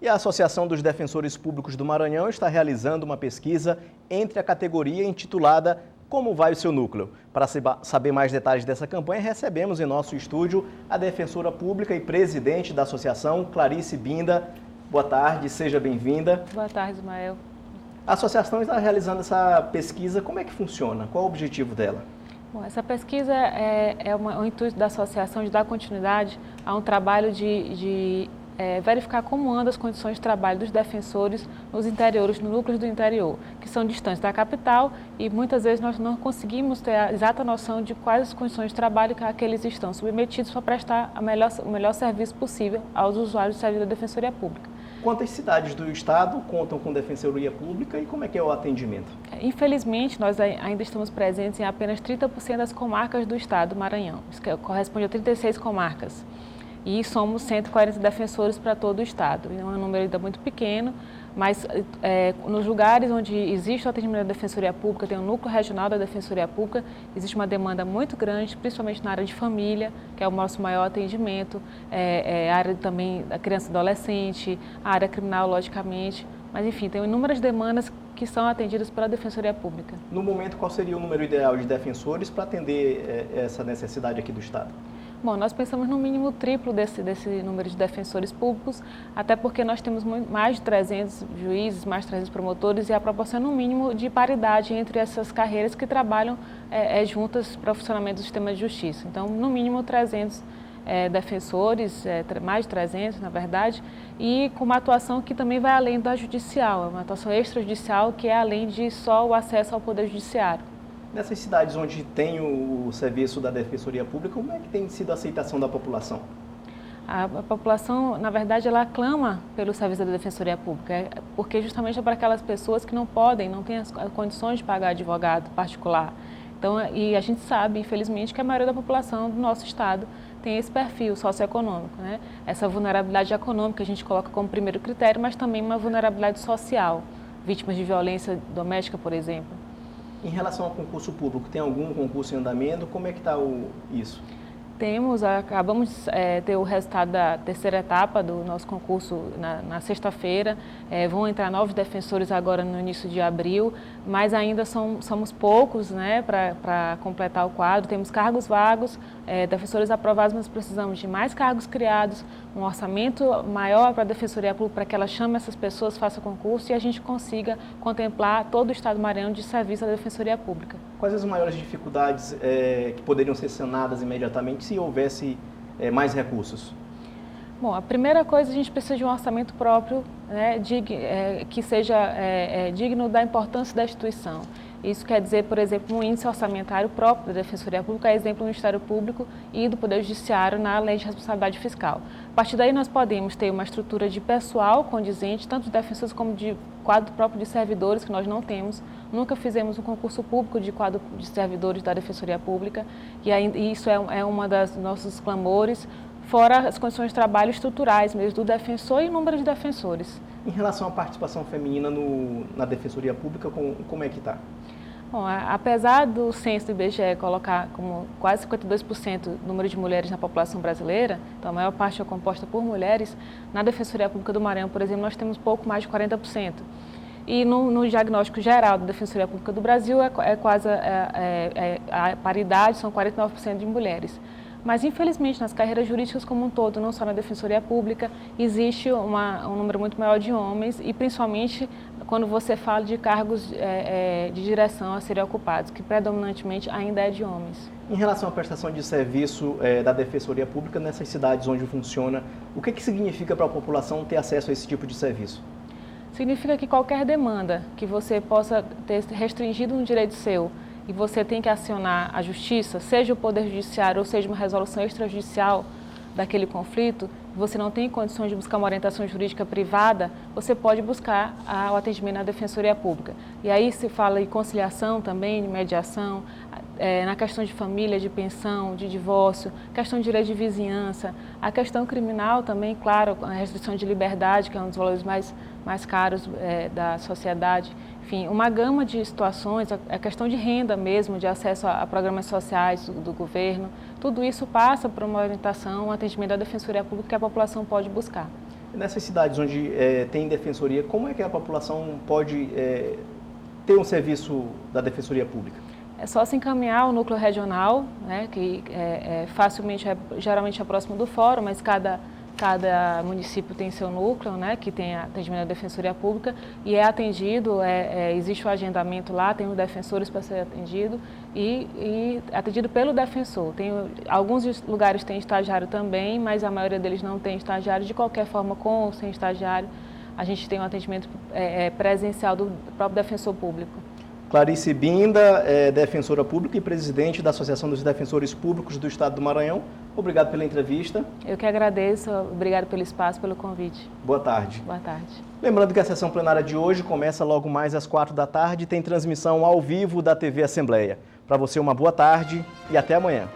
E a Associação dos Defensores Públicos do Maranhão está realizando uma pesquisa entre a categoria intitulada Como vai o seu núcleo? Para saber mais detalhes dessa campanha, recebemos em nosso estúdio a defensora pública e presidente da associação, Clarice Binda. Boa tarde, seja bem-vinda. Boa tarde, Ismael. A associação está realizando essa pesquisa, como é que funciona? Qual é o objetivo dela? Bom, essa pesquisa o intuito da associação de dar continuidade a um trabalho de verificar como andam as condições de trabalho dos defensores nos interiores, nos núcleos do interior, que são distantes da capital e muitas vezes nós não conseguimos ter a exata noção de quais as condições de trabalho que eles estão submetidos para prestar o melhor serviço possível aos usuários do serviço da Defensoria Pública. Quantas cidades do estado contam com Defensoria Pública e como é que é o atendimento? Infelizmente, nós ainda estamos presentes em apenas 30% das comarcas do estado do Maranhão. Isso corresponde a 36 comarcas. E somos 140 defensores para todo o estado. É um número ainda muito pequeno, mas nos lugares onde existe o atendimento da Defensoria Pública, tem um núcleo regional da Defensoria Pública, existe uma demanda muito grande, principalmente na área de família, que é o nosso maior atendimento, a área também da criança e adolescente, a área criminal, logicamente. Mas, enfim, tem inúmeras demandas que são atendidas pela Defensoria Pública. No momento, qual seria o número ideal de defensores para atender essa necessidade aqui do estado? Bom, nós pensamos no mínimo triplo desse número de defensores públicos, até porque nós temos mais de 300 juízes, mais de 300 promotores e a proporção no mínimo de paridade entre essas carreiras que trabalham juntas para o funcionamento do sistema de justiça. Então, no mínimo 300 defensores, mais de 300 na verdade, e com uma atuação que também vai além da judicial, uma atuação extrajudicial que é além de só o acesso ao Poder Judiciário. Nessas cidades onde tem o serviço da Defensoria Pública, como é que tem sido a aceitação da população? A população, na verdade, ela clama pelo serviço da Defensoria Pública, porque justamente é para aquelas pessoas que não têm as condições de pagar advogado particular. Então, e a gente sabe, infelizmente, que a maioria da população do nosso estado tem esse perfil socioeconômico, né? Essa vulnerabilidade econômica a gente coloca como primeiro critério, mas também uma vulnerabilidade social, vítimas de violência doméstica, por exemplo. Em relação ao concurso público, tem algum concurso em andamento? Como é que está isso? Acabamos de ter o resultado da terceira etapa do nosso concurso na sexta-feira. Vão entrar novos defensores agora no início de abril, mas ainda somos poucos, né, para completar o quadro. Temos cargos vagos, defensores aprovados, mas precisamos de mais cargos criados, um orçamento maior para a Defensoria Pública, para que ela chame essas pessoas, faça concurso e a gente consiga contemplar todo o estado do Maranhão de serviço da Defensoria Pública. Quais as maiores dificuldades que poderiam ser sanadas imediatamente se houvesse mais recursos? Bom, a primeira coisa, a gente precisa de um orçamento próprio, né, que seja digno da importância da instituição. Isso quer dizer, por exemplo, um índice orçamentário próprio da Defensoria Pública, a exemplo do Ministério Público e do Poder Judiciário na Lei de Responsabilidade Fiscal. A partir daí, nós podemos ter uma estrutura de pessoal condizente, tanto de defensores como de quadro próprio de servidores, que nós não temos. Nunca fizemos um concurso público de quadro de servidores da Defensoria Pública, e isso é uma das nossos clamores, fora as condições de trabalho estruturais mesmo do defensor e o número de defensores. Em relação à participação feminina na Defensoria Pública, como é que está? Bom, apesar do censo do IBGE colocar como quase 52% o número de mulheres na população brasileira, então a maior parte é composta por mulheres, na Defensoria Pública do Maranhão, por exemplo, nós temos pouco mais de 40%. E no diagnóstico geral da Defensoria Pública do Brasil é quase a paridade, são 49% de mulheres. Mas, infelizmente, nas carreiras jurídicas como um todo, não só na Defensoria Pública, existe um número muito maior de homens e, principalmente, quando você fala de cargos de direção a serem ocupados, que predominantemente ainda é de homens. Em relação à prestação de serviço da Defensoria Pública nessas cidades onde funciona, o que significa para a população ter acesso a esse tipo de serviço? Significa que qualquer demanda que você possa ter restringido um direito seu, e você tem que acionar a justiça, seja o Poder Judiciário ou seja uma resolução extrajudicial daquele conflito, você não tem condições de buscar uma orientação jurídica privada, você pode buscar o atendimento na Defensoria Pública. E aí se fala em conciliação também, de mediação, na questão de família, de pensão, de divórcio, questão de direito de vizinhança, a questão criminal também, claro, a restrição de liberdade, que é um dos valores mais caros da sociedade. Enfim, uma gama de situações, a questão de renda mesmo, de acesso a programas sociais do governo, tudo isso passa por uma orientação, um atendimento da Defensoria Pública que a população pode buscar. Nessas cidades onde tem defensoria, como é que a população pode ter um serviço da defensoria pública? É só se encaminhar ao núcleo regional, né, que geralmente é próximo do fórum, mas cada município tem seu núcleo, né, que tem atendimento da Defensoria Pública e é atendido, existe o agendamento lá, tem os defensores para ser atendido e atendido pelo defensor. Alguns lugares têm estagiário também, mas a maioria deles não tem estagiário. De qualquer forma, com ou sem estagiário, a gente tem um atendimento presencial do próprio defensor público. Clarice Binda, defensora pública e presidente da Associação dos Defensores Públicos do Estado do Maranhão. Obrigado pela entrevista. Eu que agradeço, obrigado pelo espaço, pelo convite. Boa tarde. Boa tarde. Lembrando que a sessão plenária de hoje começa logo mais às 16h e tem transmissão ao vivo da TV Assembleia. Para você, uma boa tarde e até amanhã.